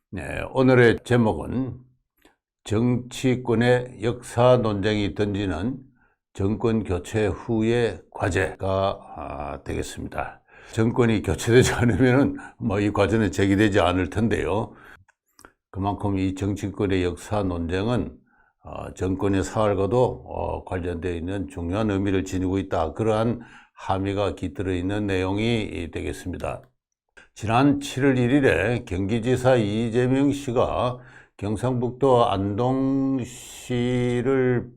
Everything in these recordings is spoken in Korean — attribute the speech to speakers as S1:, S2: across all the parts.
S1: 네, 오늘의 제목은 정치권의 역사 논쟁이 던지는 정권 교체 후의 과제가 되겠습니다. 정권이 교체되지 않으면 이 과제는 제기되지 않을 텐데요. 그만큼 이 정치권의 역사 논쟁은 정권의 사활과도 관련되어 있는 중요한 의미를 지니고 있다. 그러한 함의가 깃들어 있는 내용이 되겠습니다. 지난 7월 1일에 경기지사 이재명 씨가 경상북도 안동시를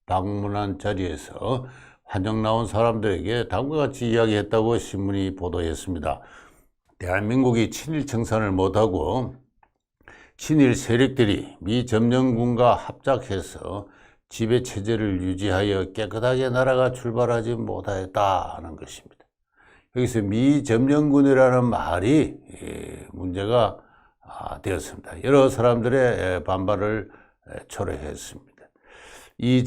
S1: 방문한 자리에서 환영 나온 사람들에게 다음과 같이 이야기했다고 신문이 보도했습니다. 대한민국이 친일 청산을 못하고 친일 세력들이 미 점령군과 합작해서 지배체제를 유지하여 깨끗하게 나라가 출발하지 못하였다는 것입니다. 여기서 미 점령군이라는 말이 문제가 되었습니다. 여러 사람들의 반발을 초래했습니다. 이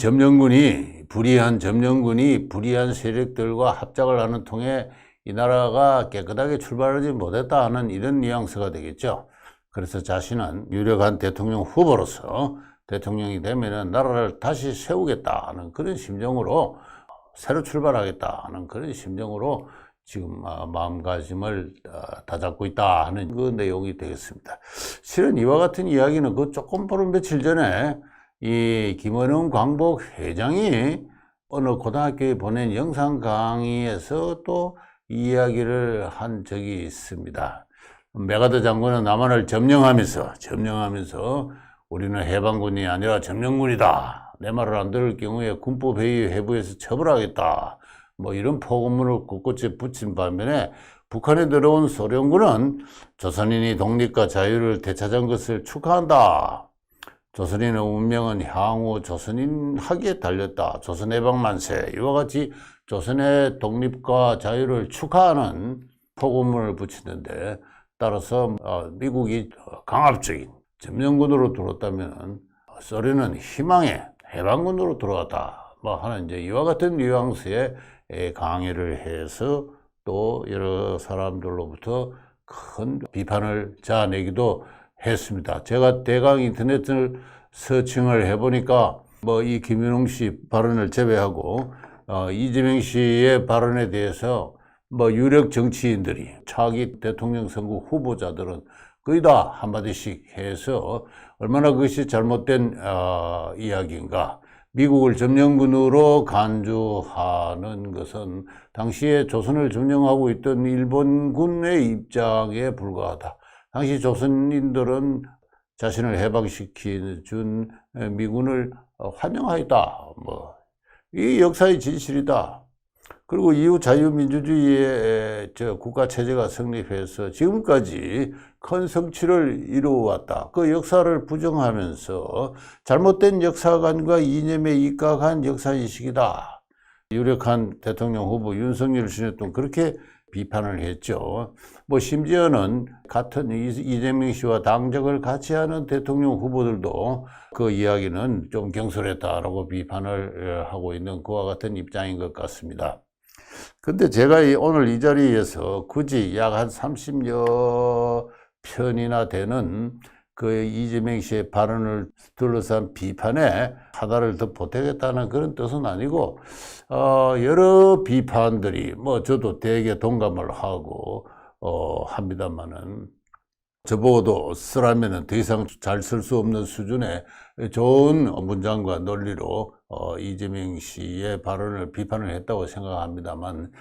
S1: 불의한 점령군이 불의한 세력들과 합작을 하는 통해 이 나라가 깨끗하게 출발하지 못했다 하는 이런 뉘앙스가 되겠죠. 그래서 자신은 유력한 대통령 후보로서 대통령이 되면 나라를 다시 세우겠다 하는 그런 심정으로, 새로 출발하겠다 하는 그런 심정으로 지금 마음가짐을 다잡고 있다 하는 그 내용이 되겠습니다. 실은 이와 같은 이야기는 조금 보름 며칠 전에 이 김원흥 광복 회장이 어느 고등학교에 보낸 영상 강의에서 또 이야기를 한 적이 있습니다. 메가더 장군은 남한을 점령하면서 우리는 해방군이 아니라 점령군이다. 내 말을 안 들을 경우에 군법회의 회부에서 처벌하겠다. 이런 포문을 곳곳에 붙인 반면에 북한에 들어온 소련군은 조선인이 독립과 자유를 되찾은 것을 축하한다. 조선인의 운명은 향후 조선인학에 달렸다. 조선해방만세. 이와 같이 조선의 독립과 자유를 축하하는 포문을 붙이는데, 따라서 미국이 강압적인 점령군으로 들어왔다면 소련은 희망의 해방군으로 들어왔다. 하는 이와 같은 뉘앙스의 강의를 해서 또 여러 사람들로부터 큰 비판을 자아내기도 했습니다. 제가 대강 인터넷을 서칭을 해보니까 이 김윤홍 씨 발언을 제외하고 이재명 씨의 발언에 대해서 유력 정치인들이, 차기 대통령 선거 후보자들은 거의 다 한마디씩 해서 얼마나 그것이 잘못된 이야기인가. 미국을 점령군으로 간주하는 것은 당시에 조선을 점령하고 있던 일본군의 입장에 불과하다. 당시 조선인들은 자신을 해방시켜준 미군을 환영하였다. 이 역사의 진실이다. 그리고 이후 자유민주주의의 국가체제가 성립해서 지금까지 큰 성취를 이루어왔다. 그 역사를 부정하면서 잘못된 역사관과 이념에 입각한 역사인식이다. 유력한 대통령 후보 윤석열 씨는 또 그렇게 비판을 했죠. 심지어는 같은 이재명 씨와 당적을 같이 하는 대통령 후보들도 그 이야기는 좀 경솔했다라고 비판을 하고 있는 그와 같은 입장인 것 같습니다. 근데 제가 오늘 이 자리에서 굳이 약 한 30여 편이나 되는 그 이재명 씨의 발언을 둘러싼 비판에 하나를 더 보태겠다는 그런 뜻은 아니고, 여러 비판들이 저도 되게 동감을 하고 합니다만은, 저보고도 쓰라면은 더 이상 잘 쓸 수 없는 수준의 좋은 문장과 논리로 이재명 씨의 발언을 비판을 했다고 생각합니다만,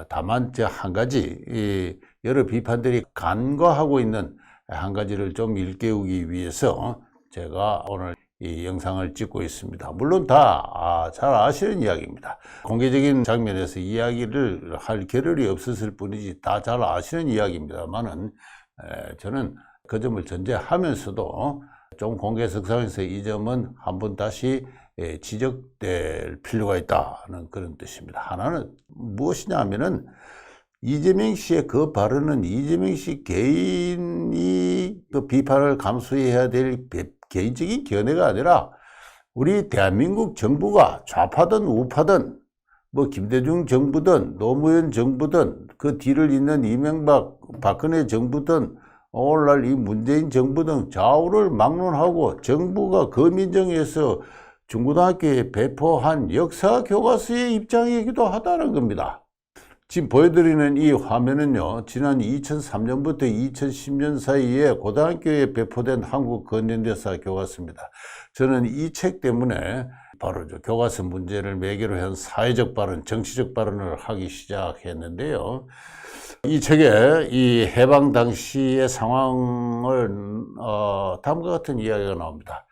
S1: 다만 한 가지, 여러 비판들이 간과하고 있는 한 가지를 좀 일깨우기 위해서 제가 오늘 이 영상을 찍고 있습니다. 물론 다 잘 아시는 이야기입니다. 공개적인 장면에서 이야기를 할 겨를이 없었을 뿐이지 다 잘 아시는 이야기입니다만은, 저는 그 점을 전제하면서도 좀 공개석상에서 이 점은 한번 다시 지적될 필요가 있다는 그런 뜻입니다. 하나는 무엇이냐 하면은, 이재명 씨의 그 발언은 이재명 씨 개인이 그 비판을 감수해야 될 개인적인 견해가 아니라 우리 대한민국 정부가 좌파든 우파든 김대중 정부든 노무현 정부든 그 뒤를 잇는 이명박 박근혜 정부든 오늘날 이 문재인 정부 등 좌우를 막론하고 정부가 거민정에서 중고등학교에 배포한 역사 교과서의 입장이기도 하다는 겁니다. 지금 보여드리는 이 화면은요, 지난 2003년부터 2010년 사이에 고등학교에 배포된 한국 근현대사 교과서입니다. 저는 이 책 때문에 바로 교과서 문제를 매개로 한 사회적 발언, 정치적 발언을 하기 시작했는데요. 이 책에 이 해방 당시의 상황을 다음과 같은 이야기가 나옵니다.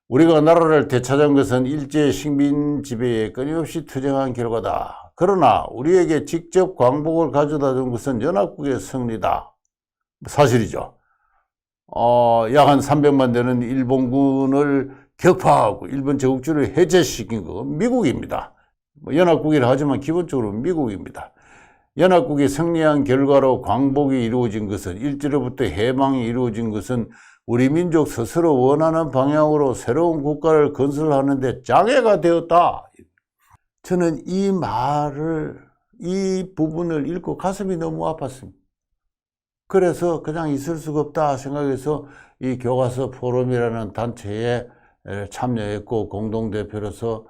S1: 우리가 나라를 되찾은 것은 일제 식민 지배에 끊임없이 투쟁한 결과다. 그러나 우리에게 직접 광복을 가져다 준 것은 연합국의 승리다. 사실이죠. 약 한 300만 되는 일본군을 격파하고 일본 제국주의를 해체시킨 거 미국입니다. 연합국이라 하지만 기본적으로 미국입니다. 연합국이 승리한 결과로 광복이 이루어진 것은, 일제로부터 해방이 이루어진 것은 우리 민족 스스로 원하는 방향으로 새로운 국가를 건설하는 데 장애가 되었다. 저는 이 말을, 이 부분을 읽고 가슴이 너무 아팠습니다. 그래서 그냥 있을 수가 없다 생각해서 이 교과서 포럼이라는 단체에 참여했고 공동대표로서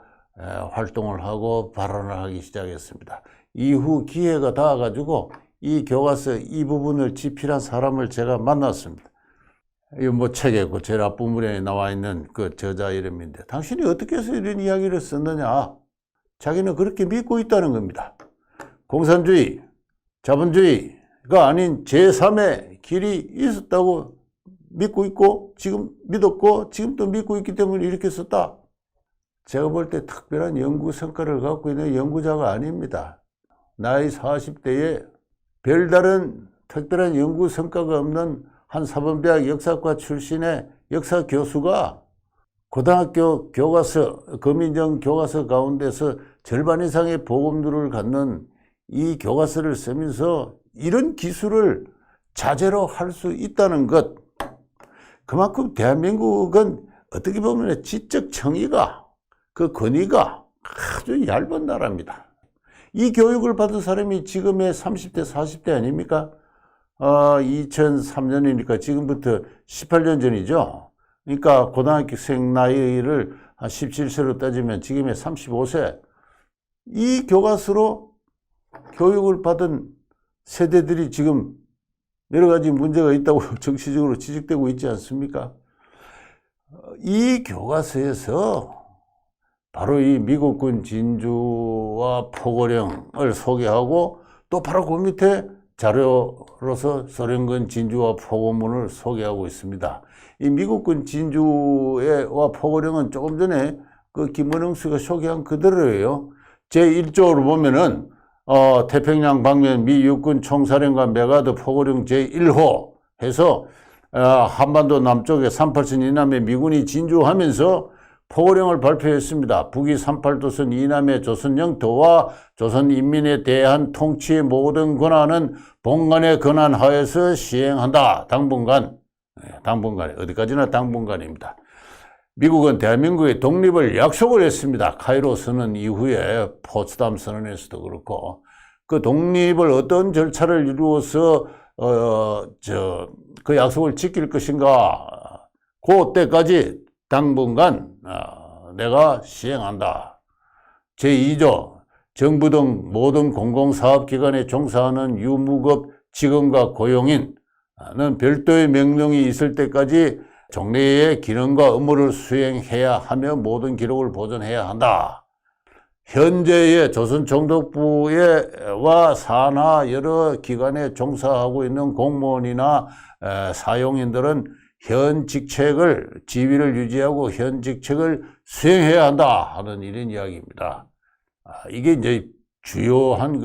S1: 활동을 하고 발언을 하기 시작했습니다. 이후 기회가 닿아가지고 이 교과서 이 부분을 집필한 사람을 제가 만났습니다. 이 책에 그 제일 앞부분에 나와 있는 그 저자 이름인데, 당신이 어떻게 해서 이런 이야기를 썼느냐? 자기는 그렇게 믿고 있다는 겁니다. 공산주의, 자본주의가 아닌 제3의 길이 있었다고 믿고 있고, 지금 믿었고, 지금 또 믿고 있기 때문에 이렇게 썼다. 제가 볼 때 특별한 연구 성과를 갖고 있는 연구자가 아닙니다. 나이 40대에 별다른 특별한 연구 성과가 없는 한 사범대학 역사과 출신의 역사 교수가 고등학교 교과서, 거민정 교과서 가운데서 절반 이상의 보급률을 갖는 이 교과서를 쓰면서 이런 기술을 자재로 할 수 있다는 것, 그만큼 대한민국은 어떻게 보면 지적 청의가, 그 권위가 아주 얇은 나라입니다. 이 교육을 받은 사람이 지금의 30대, 40대 아닙니까? 2003년이니까 지금부터 18년 전이죠. 그러니까 고등학생 나이를 한 17세로 따지면 지금의 35세. 이 교과서로 교육을 받은 세대들이 지금 여러 가지 문제가 있다고 정치적으로 지적되고 있지 않습니까? 이 교과서에서 바로 이 미국군 진주와 포고령을 소개하고, 또 바로 그 밑에 자료로서 소련군 진주와 포고문을 소개하고 있습니다. 이 미국군 진주와 포고령은 조금 전에 그 김원영 씨가 소개한 그대로예요. 제1조로 보면은 태평양 방면 미 육군 총사령관 메가드 포고령 제1호 해서 한반도 남쪽에 38선 이남에 미군이 진주하면서 포고령을 발표했습니다. 북위 38도선 이남의 조선 영토와 조선 인민에 대한 통치의 모든 권한은 본관의 권한 하에서 시행한다. 당분간 어디까지나 당분간입니다. 미국은 대한민국의 독립을 약속을 했습니다. 카이로 선언 이후에 포츠담 선언에서도 그렇고, 그 독립을 어떤 절차를 이루어서 그 약속을 지킬 것인가, 그때까지 당분간 내가 시행한다. 제2조 정부 등 모든 공공사업기관에 종사하는 유무급 직원과 고용인은 별도의 명령이 있을 때까지 종래의 기능과 업무를 수행해야 하며 모든 기록을 보존해야 한다. 현재의 조선총독부와 산하 여러 기관에 종사하고 있는 공무원이나 사용인들은 현 직책을, 지위를 유지하고 현 직책을 수행해야 한다 하는 이런 이야기입니다. 이게 이제 주요한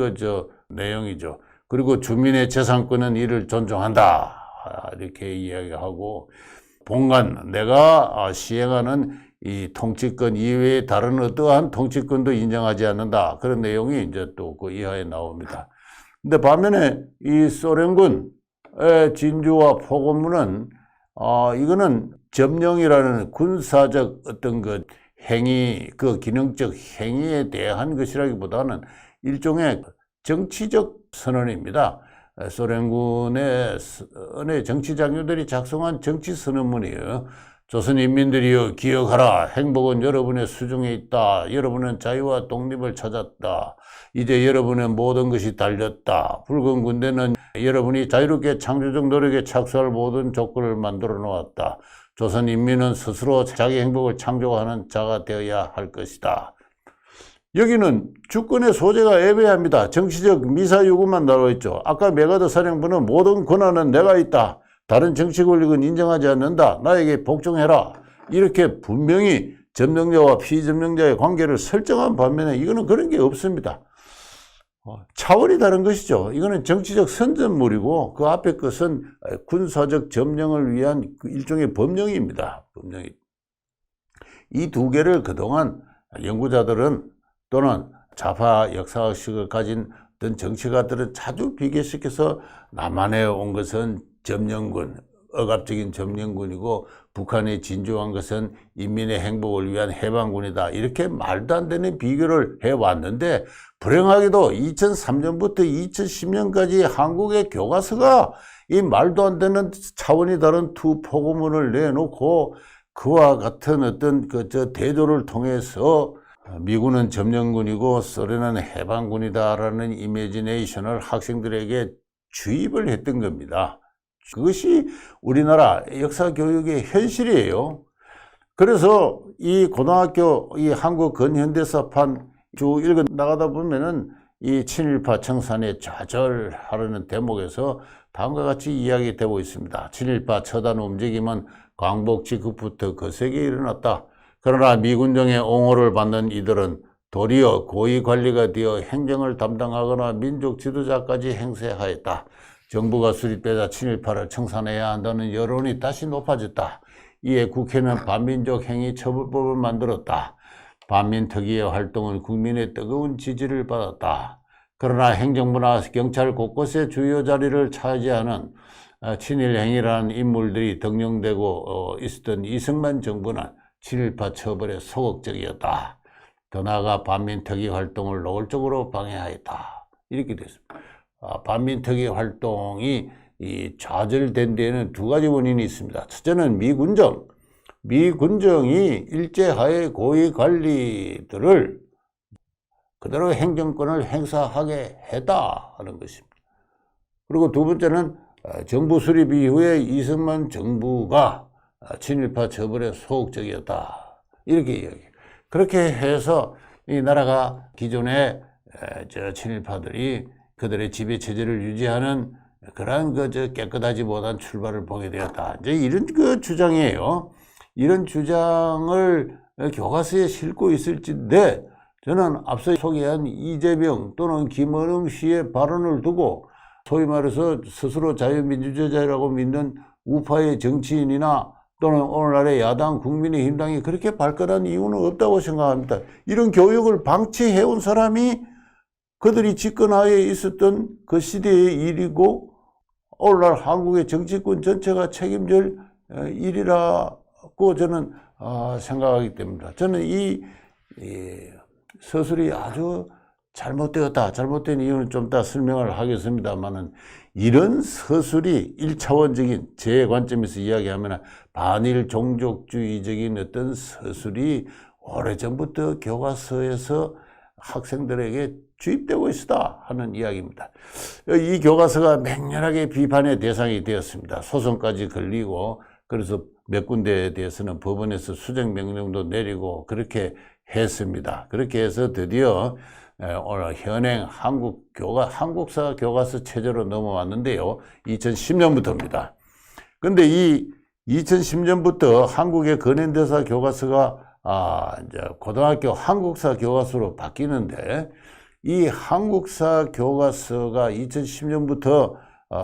S1: 내용이죠. 그리고 주민의 재산권은 이를 존중한다. 이렇게 이야기하고, 본관, 내가 시행하는 이 통치권 이외의 다른 어떠한 통치권도 인정하지 않는다. 그런 내용이 이제 또 그 이하에 나옵니다. 근데 반면에 이 소련군의 진주와 포고문은 이거는 점령이라는 군사적 어떤 그 행위, 그 기능적 행위에 대한 것이라기보다는 일종의 정치적 선언입니다. 소련군의 정치 장교들이 작성한 정치 선언문이에요. 조선인민들이여 기억하라. 행복은 여러분의 수중에 있다. 여러분은 자유와 독립을 찾았다. 이제 여러분의 모든 것이 달렸다. 붉은 군대는 여러분이 자유롭게 창조적 노력에 착수할 모든 조건을 만들어 놓았다. 조선인민은 스스로 자기 행복을 창조하는 자가 되어야 할 것이다. 여기는 주권의 소재가 애매합니다. 정치적 미사 요구만 나와 있죠. 아까 메가더 사령부는 모든 권한은 내가 있다. 다른 정치 권력은 인정하지 않는다. 나에게 복종해라. 이렇게 분명히 점령자와 피점령자의 관계를 설정한 반면에 이거는 그런 게 없습니다. 차원이 다른 것이죠. 이거는 정치적 선전물이고 그 앞에 것은 군사적 점령을 위한 일종의 법령입니다. 법령이. 이 두 개를 그동안 연구자들은 또는 좌파 역사학식을 가진 어떤 정치가들은 자주 비교시켜서 남한에 온 것은 점령군, 억압적인 점령군이고 북한에 진주한 것은 인민의 행복을 위한 해방군이다. 이렇게 말도 안 되는 비교를 해왔는데 불행하게도 2003년부터 2010년까지 한국의 교과서가 이 말도 안 되는 차원이 다른 두 포고문을 내놓고 그와 같은 어떤 대조를 통해서 미군은 점령군이고 소련은 해방군이다라는 이미지네이션을 학생들에게 주입을 했던 겁니다. 그것이 우리나라 역사 교육의 현실이에요. 그래서 이 고등학교 이 한국 근현대사판 쭉 읽어 나가다 보면은 이 친일파 청산에 좌절하려는 대목에서 다음과 같이 이야기되고 있습니다. 친일파 처단 움직임은 광복 직후부터 거세게 일어났다. 그러나 미군정의 옹호를 받는 이들은 도리어 고위 관리가 되어 행정을 담당하거나 민족 지도자까지 행세하였다. 정부가 수립되자 친일파를 청산해야 한다는 여론이 다시 높아졌다. 이에 국회는 반민족 행위 처벌법을 만들었다. 반민특위의 활동은 국민의 뜨거운 지지를 받았다. 그러나 행정부나 경찰 곳곳에 주요 자리를 차지하는 친일 행위라는 인물들이 등용되고 있었던 이승만 정부는 친일파 처벌에 소극적이었다. 더 나아가 반민특위 활동을 노골적으로 방해하였다. 이렇게 됐습니다. 반민특위 활동이 좌절된 데에는 두 가지 원인이 있습니다. 첫째는 미군정. 미군정이 일제하에 고위 관리들을 그대로 행정권을 행사하게 했다 하는 것입니다. 그리고 두 번째는 정부 수립 이후에 이승만 정부가 친일파 처벌에 소극적이었다. 이렇게 이야기해요. 그렇게 해서 이 나라가 기존의 친일파들이 그들의 지배 체제를 유지하는 그러한 깨끗하지 못한 출발을 보게 되었다. 이제 이런 주장이에요. 이런 주장을 교과서에 싣고 있을진데 저는 앞서 소개한 이재명 또는 김원웅 씨의 발언을 두고 소위 말해서 스스로 자유민주주의자라고 믿는 우파의 정치인이나 또는 오늘날의 야당 국민의힘당이 그렇게 발끈한 이유는 없다고 생각합니다. 이런 교육을 방치해온 사람이 그들이 집권하에 있었던 그 시대의 일이고 오늘날 한국의 정치권 전체가 책임질 일이라고 저는 생각하기 때문입니다. 저는 이 서술이 아주 잘못되었다. 잘못된 이유는 좀 이따 설명을 하겠습니다만은 이런 서술이 1차원적인 제 관점에서 이야기하면 반일 종족주의적인 어떤 서술이 오래전부터 교과서에서 학생들에게 주입되고 있다 하는 이야기입니다. 이 교과서가 맹렬하게 비판의 대상이 되었습니다. 소송까지 걸리고 그래서 몇 군데에 대해서는 법원에서 수정 명령도 내리고 그렇게 했습니다. 그렇게 해서 드디어 오늘 현행 한국사 교과서 체제로 넘어왔는데요. 2010년부터입니다. 근데 이 2010년부터 한국의 근현대사 교과서가 이제 고등학교 한국사 교과서로 바뀌는데 이 한국사 교과서가 2010년부터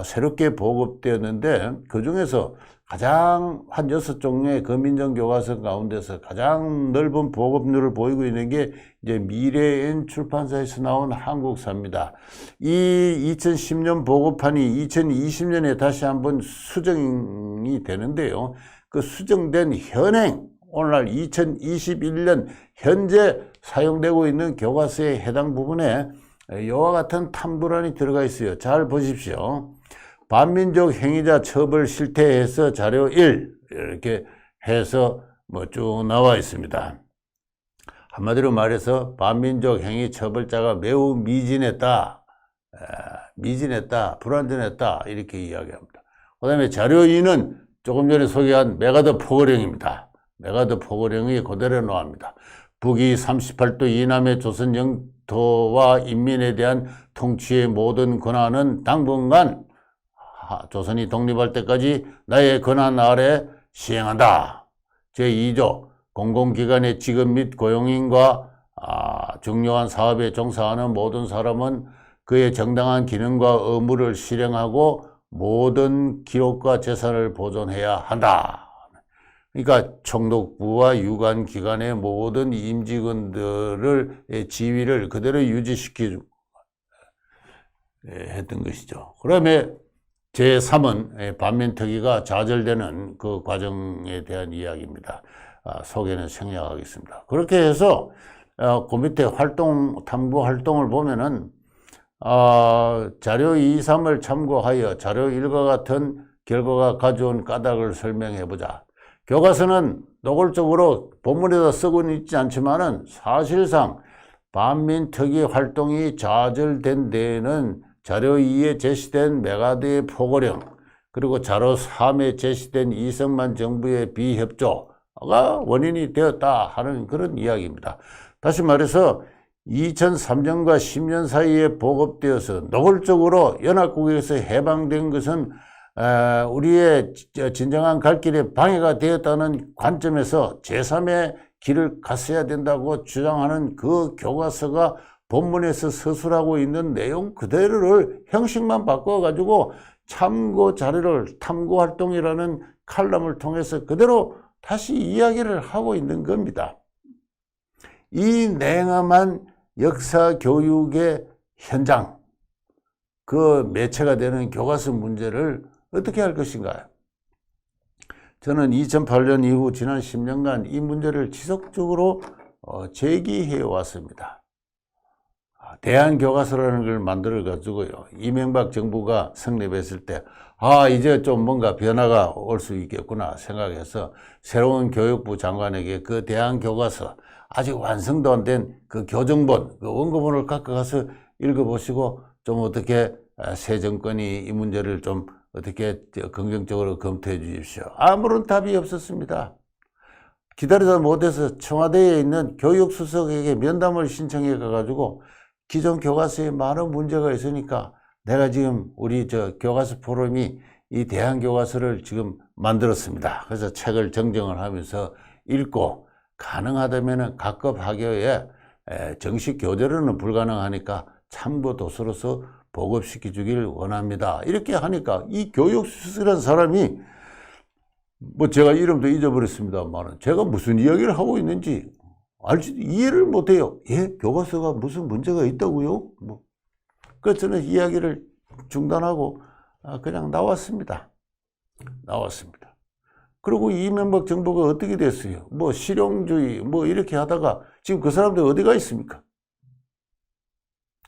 S1: 새롭게 보급되었는데 그 중에서 가장 한 6종의 거민정 교과서 가운데서 가장 넓은 보급률을 보이고 있는 게 이제 미래엔 출판사에서 나온 한국사입니다. 이 2010년 보급판이 2020년에 다시 한번 수정이 되는데요. 그 수정된 현행 오늘날 2021년 현재 사용되고 있는 교과서에 해당 부분에 이와 같은 탐구란이 들어가 있어요. 잘 보십시오. 반민족 행위자 처벌 실태에서 자료 1 이렇게 해서 뭐 쭉 나와 있습니다. 한마디로 말해서 반민족 행위 처벌자가 매우 미진했다, 불완전했다 이렇게 이야기합니다. 그 다음에 자료 2는 조금 전에 소개한 메가더 포고령입니다. 메가더 포고령이 그대로 나옵니다. 북위 38도 이남의 조선 영토와 인민에 대한 통치의 모든 권한은 당분간 조선이 독립할 때까지 나의 권한 아래 시행한다. 제2조 공공기관의 직업 및 고용인과 중요한 사업에 종사하는 모든 사람은 그의 정당한 기능과 의무를 실행하고 모든 기록과 재산을 보존해야 한다. 그러니까 총독부와 유관기관의 모든 임직원들의 지위를 그대로 유지시키고 했던 것이죠. 그러면 제3은 반민특위가 좌절되는 그 과정에 대한 이야기입니다. 소개는 생략하겠습니다. 그렇게 해서 그 밑에 탐구 활동을 보면은 자료 2, 3을 참고하여 자료 1과 같은 결과가 가져온 까닭을 설명해 보자. 교과서는 노골적으로 본문에다 쓰고는 있지 않지만은 사실상 반민특위 활동이 좌절된 데에는 자료 2에 제시된 메가더의 포고령, 그리고 자료 3에 제시된 이승만 정부의 비협조가 원인이 되었다 하는 그런 이야기입니다. 다시 말해서 2003년과 10년 사이에 보급되어서 노골적으로 연합국에서 해방된 것은 우리의 진정한 갈 길에 방해가 되었다는 관점에서 제3의 길을 갔어야 된다고 주장하는 그 교과서가 본문에서 서술하고 있는 내용 그대로를 형식만 바꿔가지고 참고 자료를 탐구활동이라는 칼럼을 통해서 그대로 다시 이야기를 하고 있는 겁니다. 이 냉엄한 역사 교육의 현장, 그 매체가 되는 교과서 문제를 어떻게 할 것인가요? 저는 2008년 이후 지난 10년간 이 문제를 지속적으로 제기해 왔습니다. 대한교과서라는 걸 만들어 가지고요, 이명박 정부가 성립했을 때 이제 좀 뭔가 변화가 올 수 있겠구나 생각해서 새로운 교육부 장관에게 그 대한교과서 아직 완성도 안 된 그 교정본, 그 원고본을 갖고 가서 읽어보시고 좀 어떻게 새 정권이 이 문제를 좀 어떻게 긍정적으로 검토해 주십시오. 아무런 답이 없었습니다. 기다리다 못해서 청와대에 있는 교육수석에게 면담을 신청해 가지고 기존 교과서에 많은 문제가 있으니까 내가 지금 우리 교과서 포럼이 이 대한교과서를 지금 만들었습니다. 그래서 책을 정정을 하면서 읽고 가능하다면 각급 학교에 정식 교재로는 불가능하니까 참고 도서로서 보급시켜 주길 원합니다. 이렇게 하니까 이 교육수석이라는 사람이 뭐 제가 이름도 잊어버렸습니다만 제가 무슨 이야기를 하고 있는지 이해를 못해요. 교과서가 무슨 문제가 있다고요? 그래서 저는 이야기를 중단하고 그냥 나왔습니다. 그리고 이명박 정부가 어떻게 됐어요? 실용주의 이렇게 하다가 지금 그 사람들 어디가 있습니까?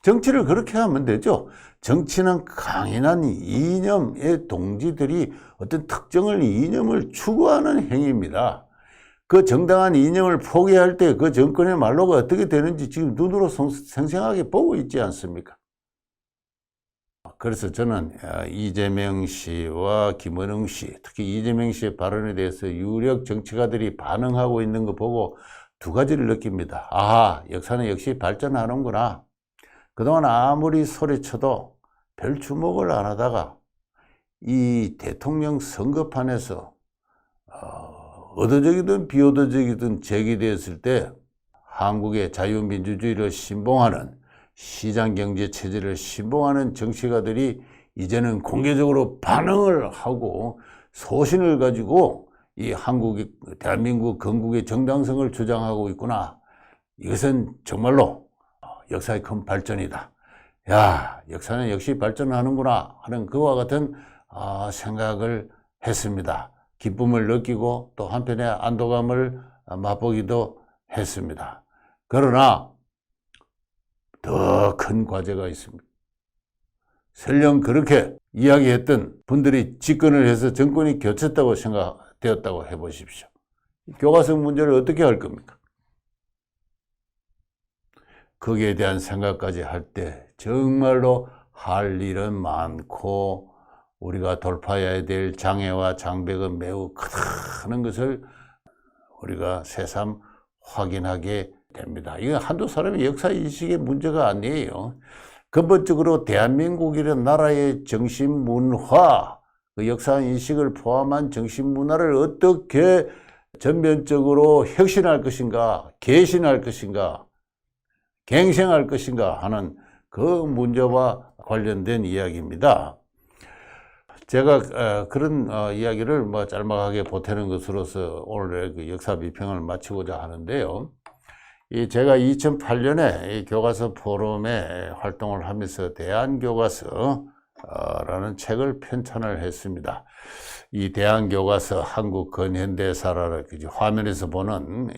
S1: 정치를 그렇게 하면 되죠. 정치는 강인한 이념의 동지들이 어떤 특정한 이념을 추구하는 행위입니다. 그 정당한 이념을 포기할 때 그 정권의 말로가 어떻게 되는지 지금 눈으로 생생하게 보고 있지 않습니까? 그래서 저는 이재명 씨와 김원웅 씨, 특히 이재명 씨의 발언에 대해서 유력 정치가들이 반응하고 있는 거 보고 두 가지를 느낍니다. 역사는 역시 발전하는구나. 그동안 아무리 소리쳐도 별 주목을 안 하다가 이 대통령 선거판에서 의도적이든 비의도적이든 제기되었을 때 한국의 자유민주주의를 신봉하는 시장경제 체제를 신봉하는 정치가들이 이제는 공개적으로 반응을 하고 소신을 가지고 이 대한민국 건국의 정당성을 주장하고 있구나. 이것은 정말로 역사의 큰 발전이다. 역사는 역시 발전하는구나 하는 그와 같은 생각을 했습니다. 기쁨을 느끼고 또 한편에 안도감을 맛보기도 했습니다. 그러나 더 큰 과제가 있습니다. 설령 그렇게 이야기했던 분들이 집권을 해서 정권이 교체했다고 생각되었다고 해보십시오. 교과서 문제를 어떻게 할 겁니까? 거기에 대한 생각까지 할 때 정말로 할 일은 많고 우리가 돌파해야 될 장애와 장벽은 매우 크다는 것을 우리가 새삼 확인하게 됩니다. 이건 한두 사람의 역사인식의 문제가 아니에요. 근본적으로 대한민국이라는 나라의 정신문화, 그 역사인식을 포함한 정신문화를 어떻게 전면적으로 혁신할 것인가, 개신할 것인가, 갱생할 것인가 하는 그 문제와 관련된 이야기입니다. 제가 그런 이야기를 짤막하게 보태는 것으로서 오늘의 그 역사 비평을 마치고자 하는데요. 제가 2008년에 이 교과서 포럼에 활동을 하면서 대한교과서라는 책을 편찬을 했습니다. 이 대한교과서 한국 근현대사라를 화면에서 보는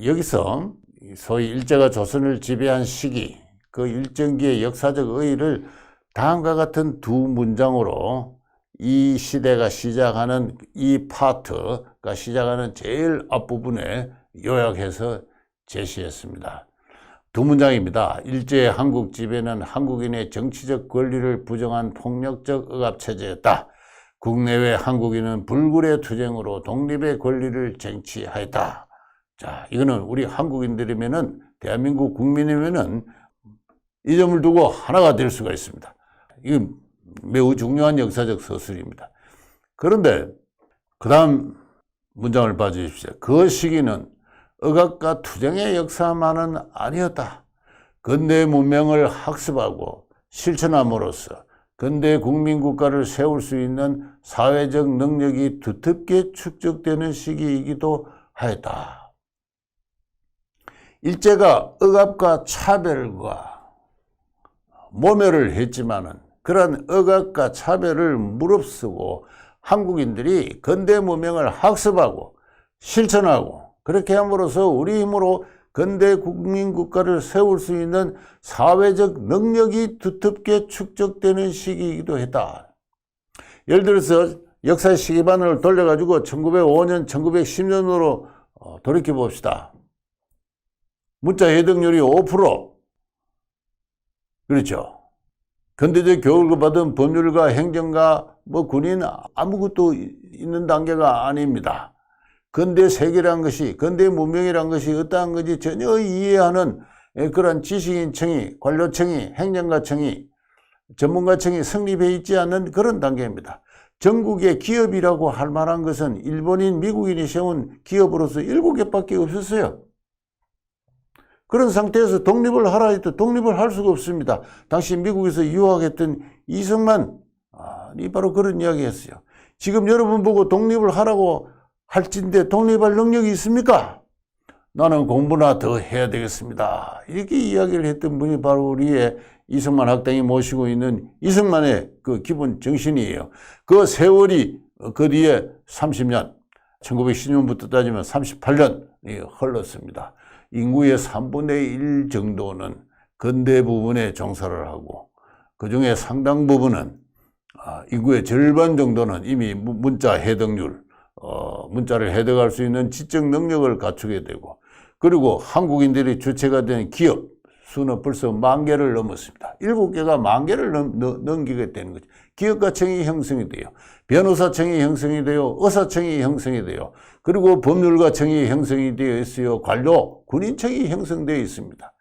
S1: 여기서 소위 일제가 조선을 지배한 시기, 그 일정기의 역사적 의의를 다음과 같은 두 문장으로 이 시대가 시작하는 이 파트가 시작하는 제일 앞부분에 요약해서 제시했습니다. 두 문장입니다. 일제의 한국 지배는 한국인의 정치적 권리를 부정한 폭력적 억압체제였다. 국내외 한국인은 불굴의 투쟁으로 독립의 권리를 쟁취하였다. 자, 이거는 우리 한국인들이면은, 대한민국 국민이면은 이 점을 두고 하나가 될 수가 있습니다. 이건 매우 중요한 역사적 서술입니다. 그런데 그 다음 문장을 봐주십시오. 그 시기는 억압과 투쟁의 역사만은 아니었다. 근대 문명을 학습하고 실천함으로써 근대 국민국가를 세울 수 있는 사회적 능력이 두텁게 축적되는 시기이기도 하였다. 일제가 억압과 차별과 모멸을 했지만은 그러한 억압과 차별을 무릅쓰고 한국인들이 근대 문명을 학습하고 실천하고 그렇게 함으로써 우리 힘으로 근대 국민국가를 세울 수 있는 사회적 능력이 두텁게 축적되는 시기이기도 했다. 예를 들어서 역사 시기반을 돌려가지고 1905년, 1910년으로 돌이켜 봅시다. 문자 해독률이 5%. 그렇죠. 근대적 교육을 받은 법률가, 행정가, 군인 아무것도 있는 단계가 아닙니다. 근대 세계란 것이, 근대 문명이란 것이 어떠한 건지 전혀 이해하는 그런 지식인청이, 관료청이, 행정가청이, 전문가청이 성립해 있지 않는 그런 단계입니다. 전국의 기업이라고 할 만한 것은 일본인, 미국인이 세운 기업으로서 7개밖에 없었어요. 그런 상태에서 독립을 하라 해도 독립을 할 수가 없습니다. 당시 미국에서 유학했던 이승만이 바로 그런 이야기 했어요. 지금 여러분 보고 독립을 하라고 할진데 독립할 능력이 있습니까? 나는 공부나 더 해야 되겠습니다. 이렇게 이야기를 했던 분이 바로 우리의 이승만 학당이 모시고 있는 이승만의 그 기본 정신이에요. 그 세월이 그 뒤에 30년, 1910년부터 따지면 38년이 흘렀습니다. 인구의 3분의 1 정도는 근대 부분에 종사를 하고 그 중에 상당 부분은 인구의 절반 정도는 이미 문자 해독률, 문자를 해독할 수 있는 지적 능력을 갖추게 되고 그리고 한국인들이 주체가 된 기업 수는 벌써 10,000개를 넘었습니다. 7개가 10,000개를 넘기게 되는 거죠. 기업가청이 형성이 돼요. 변호사청이 형성이 돼요. 의사청이 형성이 돼요. 그리고 법률가청이 형성이 되어 있어요. 관료, 군인청이 형성되어 있습니다.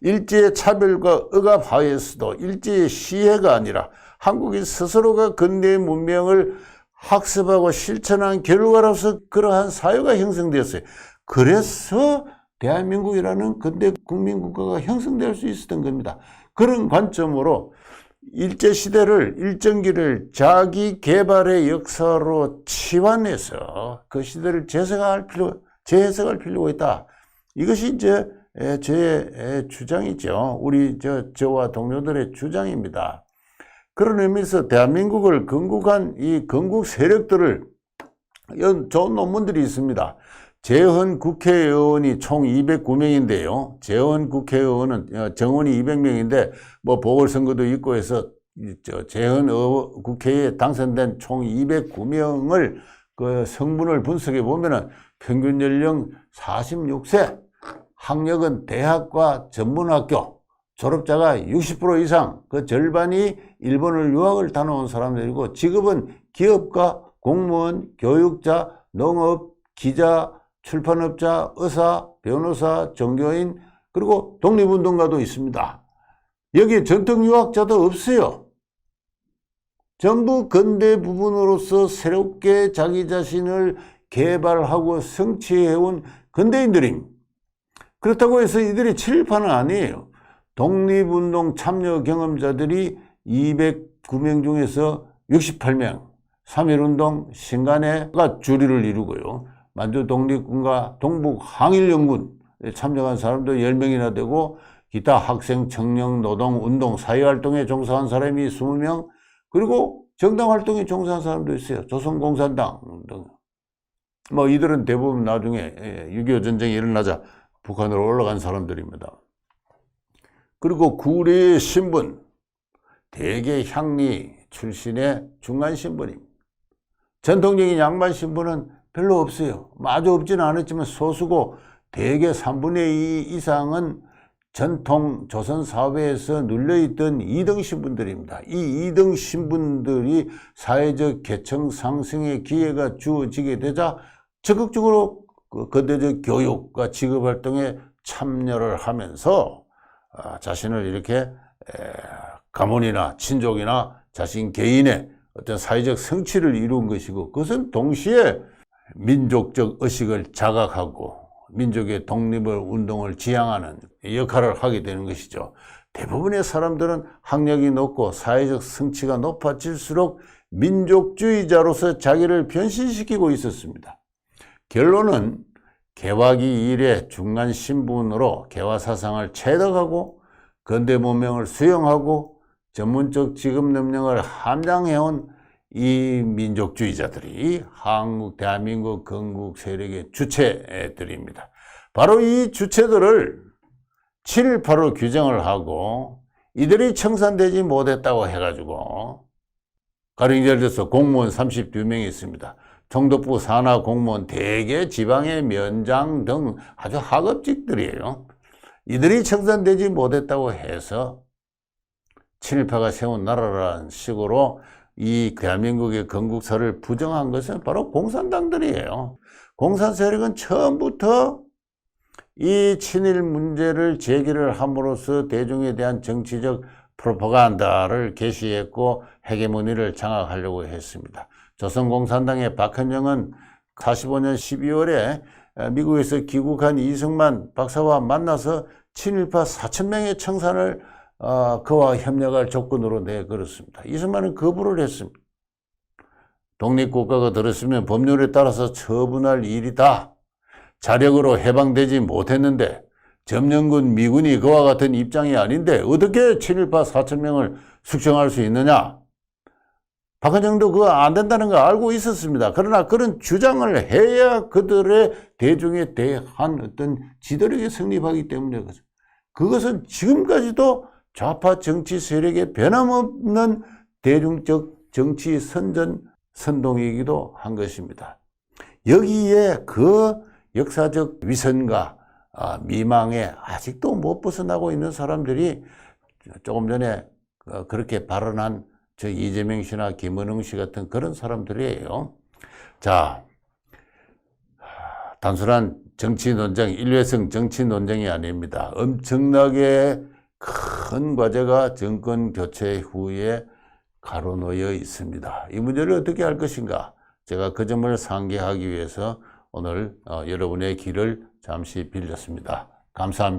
S1: 일제의 차별과 억압 하에서도 일제의 시해가 아니라 한국인 스스로가 근대 문명을 학습하고 실천한 결과로서 그러한 사회가 형성되었어요. 그래서 대한민국이라는 근대 국민국가가 형성될 수 있었던 겁니다. 그런 관점으로 일제시대를, 일정기를 자기 개발의 역사로 치환해서 그 시대를 재해석할 필요가 있다. 이것이 이제 제 주장이죠. 저와 동료들의 주장입니다. 그런 의미에서 대한민국을 건국한 이 건국 세력들을, 이런 좋은 논문들이 있습니다. 재헌 국회의원이 총 209명인데요. 재헌 국회의원은 정원이 200명인데 뭐 보궐선거도 있고 해서 재헌 국회에 당선된 총 209명을 그 성분을 분석해 보면은 평균 연령 46세, 학력은 대학과 전문학교, 졸업자가 60% 이상, 그 절반이 일본을 유학을 다녀온 사람들이고, 직업은 기업가, 공무원, 교육자, 농업, 기자, 출판업자, 의사, 변호사, 종교인, 그리고 독립운동가도 있습니다. 여기에 전통 유학자도 없어요. 전부 근대 부분으로서 새롭게 자기 자신을 개발하고 성취해온 근대인들입니다. 그렇다고 해서 이들이 친일파는 아니에요. 독립운동 참여 경험자들이 209명 중에서 68명, 3.1운동 신간회가 주류를 이루고요. 만주 독립군과 동북 항일연군에 참여한 사람도 10명이나 되고, 기타 학생, 청년, 노동, 운동, 사회활동에 종사한 사람이 20명, 그리고 정당 활동에 종사한 사람도 있어요. 조선공산당 등. 뭐 이들은 대부분 나중에 6.25 전쟁이 일어나자 북한으로 올라간 사람들입니다. 그리고 구례의 신분, 대개 향리 출신의 중간 신분입니다. 전통적인 양반 신분은 별로 없어요. 아주 없지는 않았지만 소수고, 대개 3분의 2 이상은 전통 조선 사회에서 눌려있던 2등 신분들입니다. 이 2등 신분들이 사회적 계층 상승의 기회가 주어지게 되자 적극적으로 근대적 교육과 직업활동에 참여를 하면서 자신을 이렇게 가문이나 친족이나 자신 개인의 어떤 사회적 성취를 이룬 것이고, 그것은 동시에 민족적 의식을 자각하고 민족의 독립을 운동을 지향하는 역할을 하게 되는 것이죠. 대부분의 사람들은 학력이 높고 사회적 성취가 높아질수록 민족주의자로서 자기를 변신시키고 있었습니다. 결론은 개화기 이래 중간 신분으로 개화 사상을 체득하고 근대 문명을 수용하고 전문적 직업 능력을 함양해온 이 민족주의자들이 한국, 대한민국, 건국 세력의 주체들입니다. 바로 이 주체들을 7.18로 규정을 하고, 이들이 청산되지 못했다고 해가지고, 가령 예를 들어서 공무원 32명이 있습니다. 총독부 산하 공무원, 대개 지방의 면장 등 아주 하급직들이에요. 이들이 청산되지 못했다고 해서 친일파가 세운 나라라는 식으로 이 대한민국의 건국사를 부정한 것은 바로 공산당들이에요. 공산 세력은 처음부터 이 친일 문제를 제기를 함으로써 대중에 대한 정치적 프로파간다를 개시했고 헤게모니를 장악하려고 했습니다. 조선공산당의 박헌영은 45년 12월에 미국에서 귀국한 이승만 박사와 만나서 친일파 4,000명의 청산을 그와 협력할 조건으로 내걸었습니다. 이승만은 거부를 했습니다. 독립국가가 들었으면 법률에 따라서 처분할 일이다. 자력으로 해방되지 못했는데 점령군 미군이 그와 같은 입장이 아닌데 어떻게 친일파 4,000명을 숙청할 수 있느냐. 박헌영도 그거 안 된다는 거 알고 있었습니다. 그러나 그런 주장을 해야 그들의 대중에 대한 어떤 지도력이 성립하기 때문에 그것은 지금까지도 좌파 정치 세력의 변함없는 대중적 정치 선동이기도 한 것입니다. 여기에 그 역사적 위선과 미망에 아직도 못 벗어나고 있는 사람들이 조금 전에 그렇게 발언한 저 이재명 씨나 김은웅 씨 같은 그런 사람들이에요. 자, 단순한 정치 논쟁, 일회성 정치 논쟁이 아닙니다. 엄청나게 큰 과제가 정권 교체 후에 가로놓여 있습니다. 이 문제를 어떻게 할 것인가? 제가 그 점을 상기하기 위해서 오늘 여러분의 길을 잠시 빌렸습니다. 감사합니다.